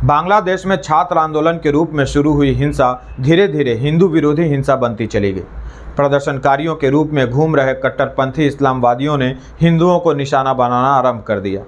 बांग्लादेश में छात्र आंदोलन के रूप में शुरू हुई हिंसा धीरे धीरे हिंदू विरोधी हिंसा बनती चली गई। प्रदर्शनकारियों के रूप में घूम रहे कट्टरपंथी इस्लामवादियों ने हिंदुओं को निशाना बनाना आरंभ कर दिया।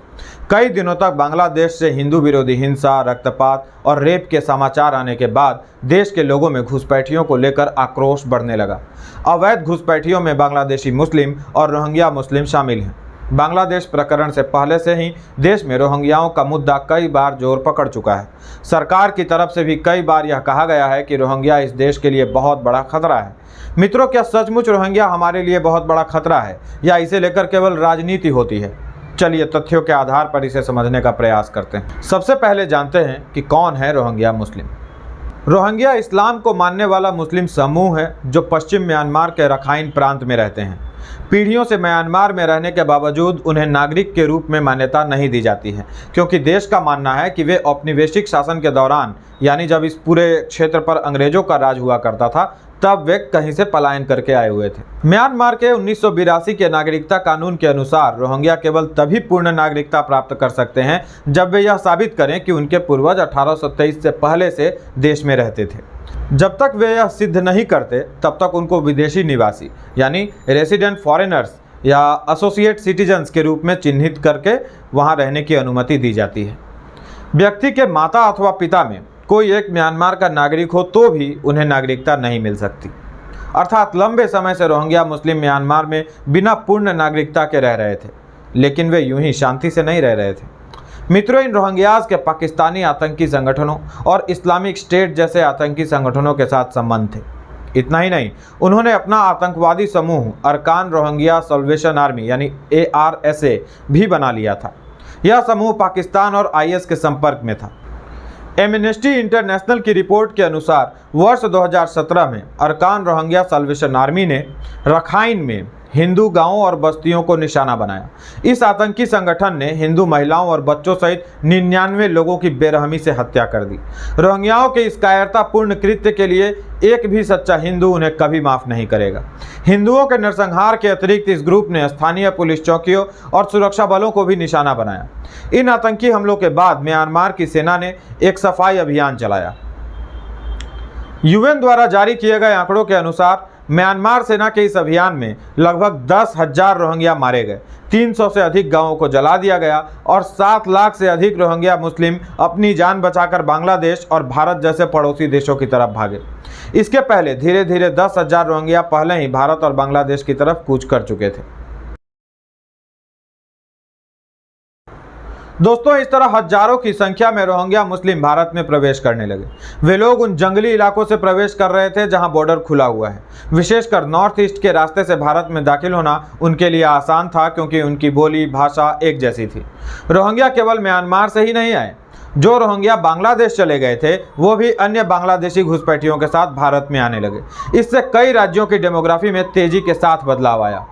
कई दिनों तक बांग्लादेश से हिंदू विरोधी हिंसा, रक्तपात और रेप के समाचार आने के बाद देश के लोगों में घुसपैठियों को लेकर आक्रोश बढ़ने लगा। अवैध घुसपैठियों में बांग्लादेशी मुस्लिम और रोहिंग्या मुस्लिम शामिल हैं। बांग्लादेश प्रकरण से पहले से ही देश में रोहिंग्याओं का मुद्दा कई बार जोर पकड़ चुका है। सरकार की तरफ से भी कई बार यह कहा गया है कि रोहिंग्या इस देश के लिए बहुत बड़ा खतरा है। मित्रों, क्या सचमुच रोहिंग्या हमारे लिए बहुत बड़ा खतरा है या इसे लेकर केवल राजनीति होती है? चलिए तथ्यों के आधार पर इसे समझने का प्रयास करते हैं। सबसे पहले जानते हैं कि कौन है रोहिंग्या मुस्लिम। रोहिंग्या इस्लाम को मानने वाला मुस्लिम समूह है जो पश्चिम म्यांमार के रखाइन प्रांत में रहते हैं। पीढ़ियों से म्यांमार में रहने के बावजूद उन्हें नागरिक के रूप में मान्यता नहीं दी जाती है, क्योंकि देश का मानना है कि वे औपनिवेशिक शासन के दौरान, यानी जब इस पूरे क्षेत्र पर अंग्रेजों का राज हुआ करता था, तब वे कहीं से पलायन करके आए हुए थे। म्यांमार के 1982 के नागरिकता कानून के अनुसार रोहिंग्या केवल तभी पूर्ण नागरिकता प्राप्त कर सकते हैं जब वे यह साबित करें कि उनके पूर्वज 1823 से पहले से देश में रहते थे। जब तक वे यह सिद्ध नहीं करते तब तक उनको विदेशी निवासी यानी रेसिडेंट फॉरेनर्स या एसोसिएट सिटीजन्स के रूप में चिन्हित करके वहां रहने की अनुमति दी जाती है। व्यक्ति के माता अथवा पिता में कोई एक म्यांमार का नागरिक हो तो भी उन्हें नागरिकता नहीं मिल सकती। अर्थात लंबे समय से रोहिंग्या मुस्लिम म्यांमार में बिना पूर्ण नागरिकता के रह रहे थे, लेकिन वे यूं ही शांति से नहीं रह रहे थे। मित्रों, इन रोहिंग्याज के पाकिस्तानी आतंकी संगठनों और इस्लामिक स्टेट जैसे आतंकी संगठनों के साथ संबंध थे। इतना ही नहीं, उन्होंने अपना आतंकवादी समूह अरकान रोहिंग्या सल्वेशन आर्मी यानी ARSA भी बना लिया था। यह समूह पाकिस्तान और IS के संपर्क में था। एमनेस्टी इंटरनेशनल की रिपोर्ट के अनुसार वर्ष 2017 में अरकान रोहिंग्या सल्वेशन आर्मी ने रखाइन में हिंदू गांवों और बस्तियों को निशाना बनाया। इस आतंकी संगठन ने हिंदू महिलाओं और बच्चों सहित 99 लोगों की बेरहमी से हत्या कर दी। रोहिंग्याओं के इस कायरतापूर्ण कृत्य के लिए एक भी सच्चा हिंदू उन्हें कभी माफ नहीं करेगा। हिंदुओं के नरसंहार के अतिरिक्त इस ग्रुप ने स्थानीय पुलिस चौकियों और सुरक्षा बलों को भी निशाना बनाया। इन आतंकी हमलों के बाद म्यांमार की सेना ने एक सफाई अभियान चलाया। UN द्वारा जारी किए गए आंकड़ों के अनुसार म्यांमार सेना के इस अभियान में लगभग 10,000 रोहिंग्या मारे गए, 300 से अधिक गांवों को जला दिया गया और 7 लाख से अधिक रोहिंग्या मुस्लिम अपनी जान बचाकर बांग्लादेश और भारत जैसे पड़ोसी देशों की तरफ भागे। इसके पहले धीरे धीरे 10,000 रोहिंग्या पहले ही भारत और बांग्लादेश की तरफ कूच कर चुके थे। दोस्तों, इस तरह हजारों की संख्या में रोहिंग्या मुस्लिम भारत में प्रवेश करने लगे। वे लोग उन जंगली इलाकों से प्रवेश कर रहे थे जहां बॉर्डर खुला हुआ है। विशेषकर नॉर्थ ईस्ट के रास्ते से भारत में दाखिल होना उनके लिए आसान था, क्योंकि उनकी बोली भाषा एक जैसी थी। रोहिंग्या केवल म्यांमार से ही नहीं आए। जो रोहिंग्या बांग्लादेश चले गए थे वो भी अन्य बांग्लादेशी घुसपैठियों के साथ भारत में आने लगे। इससे कई राज्यों की डेमोग्राफी में तेजी के साथ बदलाव आया।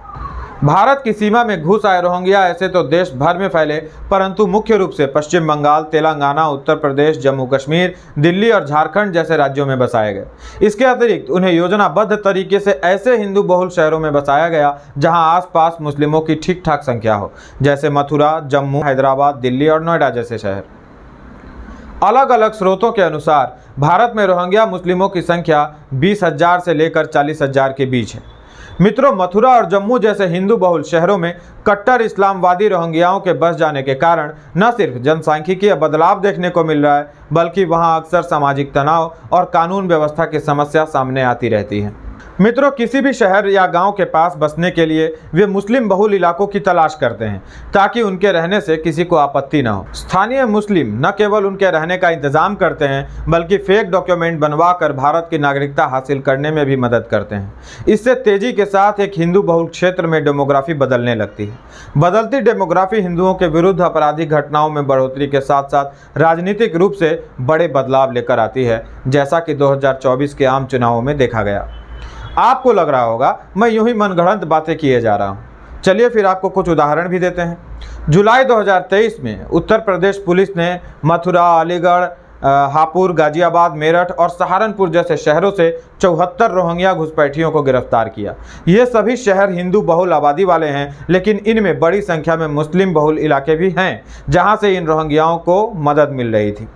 भारत की सीमा में घुस आए रोहिंग्या ऐसे तो देश भर में फैले, परंतु मुख्य रूप से पश्चिम बंगाल, तेलंगाना, उत्तर प्रदेश, जम्मू कश्मीर, दिल्ली और झारखंड जैसे राज्यों में बसाए गए। इसके अतिरिक्त उन्हें योजनाबद्ध तरीके से ऐसे हिंदू बहुल शहरों में बसाया गया जहां आसपास मुस्लिमों की ठीक ठाक संख्या हो, जैसे मथुरा, जम्मू, हैदराबाद, दिल्ली और नोएडा जैसे शहर। अलग अलग स्रोतों के अनुसार भारत में रोहिंग्या मुस्लिमों की संख्या 20,000 से लेकर 40,000 के बीच है। मित्रों, मथुरा और जम्मू जैसे हिंदू बहुल शहरों में कट्टर इस्लामवादी रोहिंग्याओं के बस जाने के कारण न सिर्फ जनसांख्यिकीय बदलाव देखने को मिल रहा है, बल्कि वहां अक्सर सामाजिक तनाव और कानून व्यवस्था की समस्या सामने आती रहती है। मित्रों, किसी भी शहर या गांव के पास बसने के लिए वे मुस्लिम बहुल इलाकों की तलाश करते हैं ताकि उनके रहने से किसी को आपत्ति न हो। स्थानीय मुस्लिम न केवल उनके रहने का इंतजाम करते हैं, बल्कि फेक डॉक्यूमेंट बनवा कर भारत की नागरिकता हासिल करने में भी मदद करते हैं। इससे तेजी के साथ एक हिंदू बहुल क्षेत्र में डेमोग्राफी बदलने लगती है। बदलती डेमोग्राफी हिंदुओं के विरुद्ध आपराधिक घटनाओं में बढ़ोतरी के साथ साथ राजनीतिक रूप से बड़े बदलाव लेकर आती है, जैसा कि 2024 के आम चुनावों में देखा गया। आपको लग रहा होगा मैं यूं ही मनगढ़ंत बातें किए जा रहा हूं। चलिए फिर आपको कुछ उदाहरण भी देते हैं। जुलाई 2023 में उत्तर प्रदेश पुलिस ने मथुरा, अलीगढ़, हापुड़, गाजियाबाद, मेरठ और सहारनपुर जैसे शहरों से 74 रोहिंग्या घुसपैठियों को गिरफ्तार किया। ये सभी शहर हिंदू बहुल आबादी वाले हैं, लेकिन इनमें बड़ी संख्या में मुस्लिम बहुल इलाके भी हैं जहां से इन रोहिंग्याओं को मदद मिल रही थी।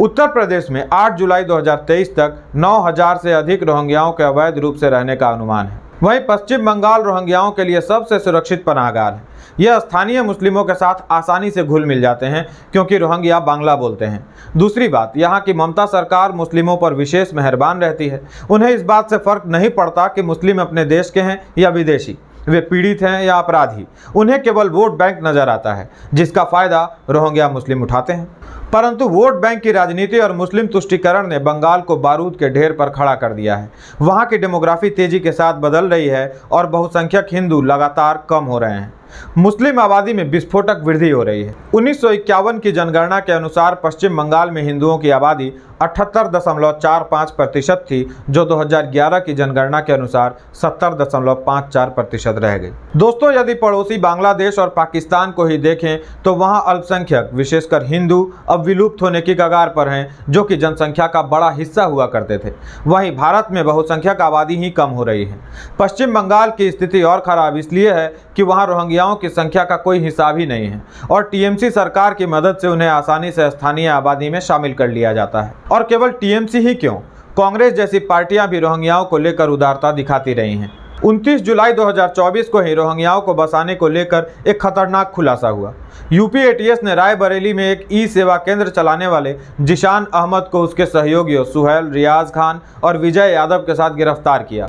उत्तर प्रदेश में 8 जुलाई 2023 तक 9,000 से अधिक रोहिंग्याओं के अवैध रूप से रहने का अनुमान है। वहीं पश्चिम बंगाल रोहिंग्याओं के लिए सबसे सुरक्षित पनाहगार है। यह स्थानीय मुस्लिमों के साथ आसानी से घुल मिल जाते हैं क्योंकि रोहिंग्या बांग्ला बोलते हैं। दूसरी बात, यहाँ की ममता सरकार मुस्लिमों पर विशेष मेहरबान रहती है। उन्हें इस बात से फर्क नहीं पड़ता कि मुस्लिम अपने देश के हैं या विदेशी, वे पीड़ित हैं या अपराधी। उन्हें केवल वोट बैंक नजर आता है, जिसका फायदा रोहिंग्या मुस्लिम उठाते हैं। परंतु वोट बैंक की राजनीति और मुस्लिम तुष्टीकरण ने बंगाल को बारूद के ढेर पर खड़ा कर दिया है। वहाँ की डेमोग्राफी तेजी के साथ बदल रही है और बहुसंख्यक हिंदू लगातार कम हो रहे हैं। मुस्लिम आबादी में विस्फोटक वृद्धि हो रही है। 1951 की जनगणना के अनुसार पश्चिम बंगाल में हिंदुओं की आबादी 78.45% थी, जो 2011 की जनगणना के अनुसार 70.54% रह गई। दोस्तों, यदि पड़ोसी बांग्लादेश और पाकिस्तान को ही देखें तो वहां अल्पसंख्यक विशेषकर हिंदू अब विलुप्त होने की कगार पर हैं, जो कि जनसंख्या का बड़ा हिस्सा हुआ करते थे। वहीं भारत में बहुसंख्यक आबादी ही कम हो रही है। पश्चिम बंगाल की स्थिति और खराब इसलिए है कि वहां रोहिंग्याओं की संख्या का कोई हिसाब ही नहीं है और टीएमसी सरकार की मदद से उन्हें आसानी से स्थानीय आबादी में शामिल कर लिया जाता है। और केवल टीएमसी ही क्यों, कांग्रेस जैसी पार्टियां भी रोहिंग्याओं को लेकर उदारता दिखाती रही हैं। 29 जुलाई 2024 को ही रोहिंग्याओं को बसाने को लेकर एक खतरनाक खुलासा हुआ। यूपी एटीएस ने रायबरेली में एक ई सेवा केंद्र चलाने वाले जिशान अहमद को उसके सहयोगियों सुहेल, रियाज खान और विजय यादव के साथ गिरफ्तार किया।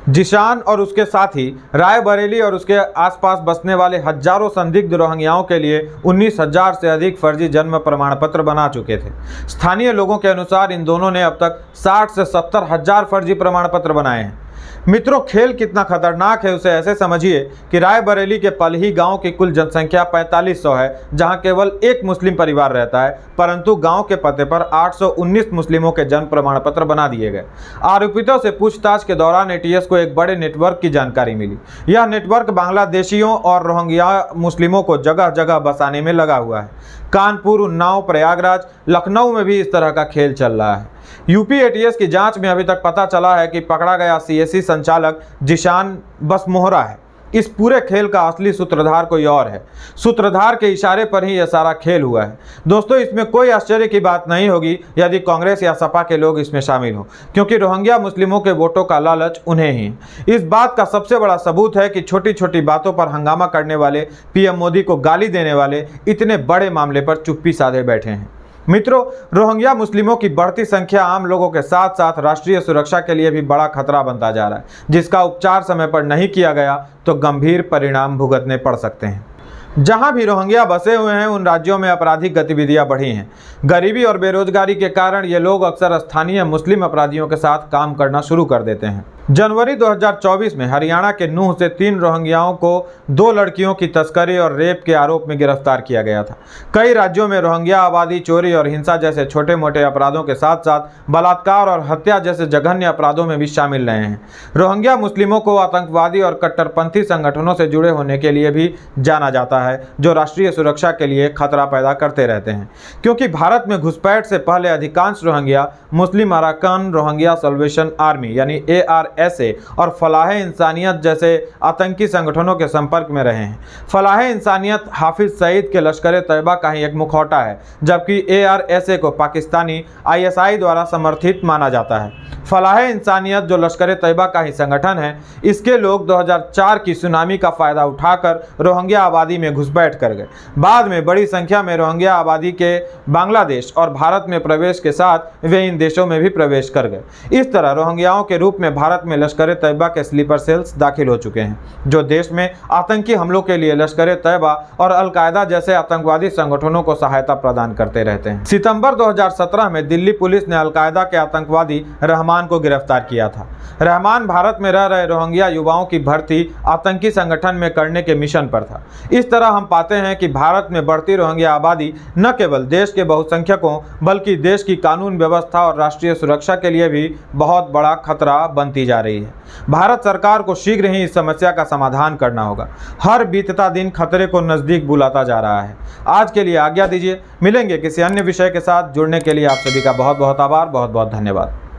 जिशान और उसके साथी रायबरेली और उसके आसपास बसने वाले हजारों संदिग्ध रोहिंग्याओं के लिए 19,000 से अधिक फर्जी जन्म प्रमाण पत्र बना चुके थे। स्थानीय लोगों के अनुसार इन दोनों ने अब तक 60 से 70 हजार फर्जी प्रमाण पत्र बनाए हैं। मित्रों, खेल कितना खतरनाक है उसे ऐसे समझिए कि रायबरेली के पलही गांव की कुल जनसंख्या 4500 है, जहां केवल एक मुस्लिम परिवार रहता है, परंतु गांव के पते पर 819 मुस्लिमों के जन्म प्रमाण पत्र बना दिए गए। आरोपितों से पूछताछ के दौरान एटीएस को एक बड़े नेटवर्क की जानकारी मिली। यह नेटवर्क बांग्लादेशियों और रोहिंग्या मुस्लिमों को जगह जगह बसाने में लगा हुआ है। कानपुर, उन्नाव, प्रयागराज, लखनऊ में भी इस तरह का खेल चल रहा है। यूपी एटीएस की जांच में अभी तक पता चला है कि पकड़ा गया सीएससी संचालक जिशान बस मोहरा है। इस पूरे खेल का असली सूत्रधार कोई और है। सूत्रधार के इशारे पर ही यह सारा खेल हुआ है। दोस्तों, इसमें कोई आश्चर्य की बात नहीं होगी यदि कांग्रेस या सपा के लोग इसमें शामिल हों, क्योंकि रोहिंग्या मुस्लिमों के वोटों का लालच उन्हें ही। इस बात का सबसे बड़ा सबूत है कि छोटी छोटी बातों पर हंगामा करने वाले, पीएम मोदी को गाली देने वाले इतने बड़े मामले पर चुप्पी साधे बैठे हैं। मित्रों, रोहिंग्या मुस्लिमों की बढ़ती संख्या आम लोगों के साथ साथ राष्ट्रीय सुरक्षा के लिए भी बड़ा खतरा बनता जा रहा है, जिसका उपचार समय पर नहीं किया गया तो गंभीर परिणाम भुगतने पड़ सकते हैं। जहां भी रोहिंग्या बसे हुए हैं, उन राज्यों में आपराधिक गतिविधियां बढ़ी हैं। गरीबी और बेरोजगारी के कारण ये लोग अक्सर स्थानीय मुस्लिम अपराधियों के साथ काम करना शुरू कर देते हैं। जनवरी 2024 में हरियाणा के नूह से 3 रोहिंग्याओं को 2 लड़कियों की तस्करी और रेप के आरोप में गिरफ्तार किया गया था। कई राज्यों में रोहिंग्या आबादी चोरी और हिंसा जैसे छोटे मोटे अपराधों के साथ साथ बलात्कार और हत्या जैसे जघन्य अपराधों में भी शामिल रहे हैं। रोहिंग्या मुस्लिमों को आतंकवादी और कट्टरपंथी संगठनों से जुड़े होने के लिए भी जाना जाता है, जो राष्ट्रीय सुरक्षा के लिए खतरा पैदा करते रहते हैं। क्योंकि भारत में घुसपैठ से पहले अधिकांश Rohingya Muslim Arakan Rohingya salvation army यानी ARSA और फलाहे इंसानियत जैसे आतंकी संगठनों के संपर्क में रहे हैं। फलाहे इंसानियत हाफिज सईद के लश्कर तैयबा का ही एक मुखौटा है, जबकि ARSA को पाकिस्तानी ISI द्वारा समर्थित माना जाता है। फलाहे इंसानियत जो लश्कर तैयबा का ही संगठन है, इसके लोग 2004 की सुनामी का फायदा उठाकर रोहिंग्या आबादी में घुसपैठ कर गए। बाद में बड़ी संख्या में रोहिंग्या आबादी के बांग्लादेश और भारत में प्रवेश के साथ वे इन देशों में भी प्रवेश कर गए। इस तरह रोहिंग्याओं के रूप में भारत में लश्कर तैयबा के स्लीपर सेल्स दाखिल हो चुके हैं, जो देश में आतंकी हमलों के लिए लश्कर तैयबा और अल-कायदा जैसे आतंकवादी संगठनों को सहायता प्रदान करते रहते हैं। सितंबर 2017 में दिल्ली पुलिस ने अल-कायदा के आतंकवादी रहमान को गिरफ्तार किया था। रहमान भारत में रह रहे रोहिंग्या युवाओं की भर्ती आतंकी संगठन में करने के मिशन पर था। इस तरह हम पाते हैं कि भारत में बढ़ती रोहिंग्या आबादी न केवल देश के बहुसंख्यकों बल्कि देश की कानून व्यवस्था और राष्ट्रीय सुरक्षा के लिए भी बहुत बड़ा खतरा बनती जा रही है। भारत सरकार को शीघ्र ही इस समस्या का समाधान करना होगा। हर बीतता दिन खतरे को नजदीक बुलाता जा रहा है। आज के लिए आज्ञा दीजिए, मिलेंगे किसी अन्य विषय के साथ। जुड़ने के लिए आप सभी का बहुत बहुत आभार, बहुत बहुत धन्यवाद।